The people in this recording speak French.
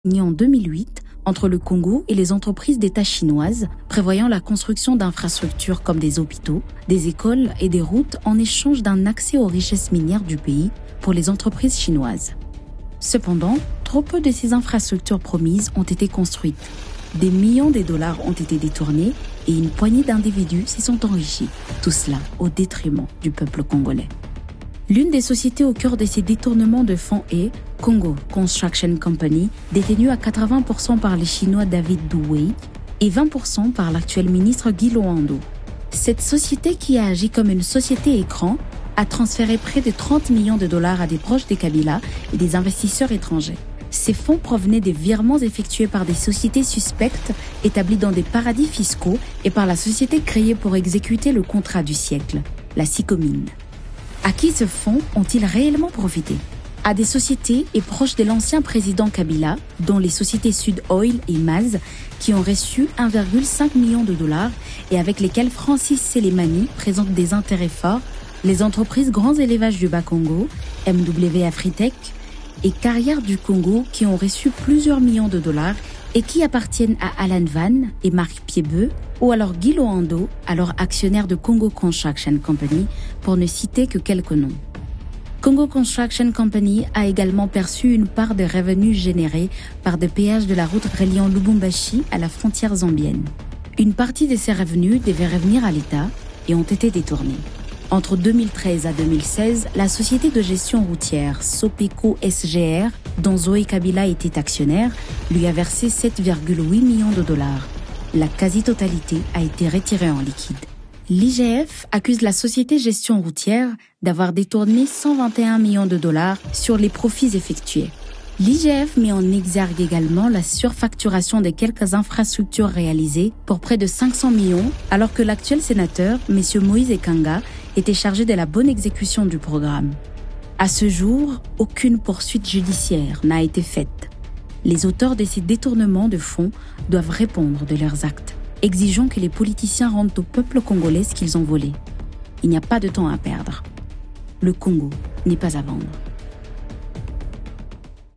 signé en 2008 entre le Congo et les entreprises d'État chinoises, prévoyant la construction d'infrastructures comme des hôpitaux, des écoles et des routes en échange d'un accès aux richesses minières du pays pour les entreprises chinoises. Cependant, trop peu de ces infrastructures promises ont été construites. Des millions de dollars ont été détournés et une poignée d'individus s'y sont enrichis. Tout cela au détriment du peuple congolais. L'une des sociétés au cœur de ces détournements de fonds est Congo Construction Company, détenue à 80% par les Chinois David Douay et 20% par l'actuel ministre Guy Loando. Cette société, qui a agi comme une société écran, a transféré près de 30 millions de dollars à des proches des Kabila et des investisseurs étrangers. Ces fonds provenaient des virements effectués par des sociétés suspectes établies dans des paradis fiscaux et par la société créée pour exécuter le contrat du siècle, la Sicomine. À qui ce fonds ont-ils réellement profité ? À des sociétés et proches de l'ancien président Kabila, dont les sociétés Sud Oil et Maz, qui ont reçu 1,5 million de dollars et avec lesquels Francis Selemani présente des intérêts forts, les entreprises Grands Élevages du Bas-Congo, MW Afritech et Carrières du Congo, qui ont reçu plusieurs millions de dollars et qui appartiennent à Alan Van et Marc Piebeux, ou alors Guy Loando, alors actionnaire de Congo Construction Company, pour ne citer que quelques noms. Congo Construction Company a également perçu une part des revenus générés par des péages de la route reliant Lubumbashi à la frontière zambienne. Une partie de ces revenus devait revenir à l'État et ont été détournés. Entre 2013 à 2016, la société de gestion routière Sopeco SGR, dont Zoé Kabila était actionnaire, lui a versé 7,8 millions de dollars. La quasi-totalité a été retirée en liquide. L'IGF accuse la société gestion routière d'avoir détourné 121 millions de dollars sur les profits effectués. L'IGF met en exergue également la surfacturation de quelques infrastructures réalisées pour près de 500 millions, alors que l'actuel sénateur, M. Moïse Ekanga, était chargé de la bonne exécution du programme. À ce jour, aucune poursuite judiciaire n'a été faite. Les auteurs de ces détournements de fonds doivent répondre de leurs actes. Exigeons que les politiciens rendent au peuple congolais ce qu'ils ont volé. Il n'y a pas de temps à perdre. Le Congo n'est pas à vendre.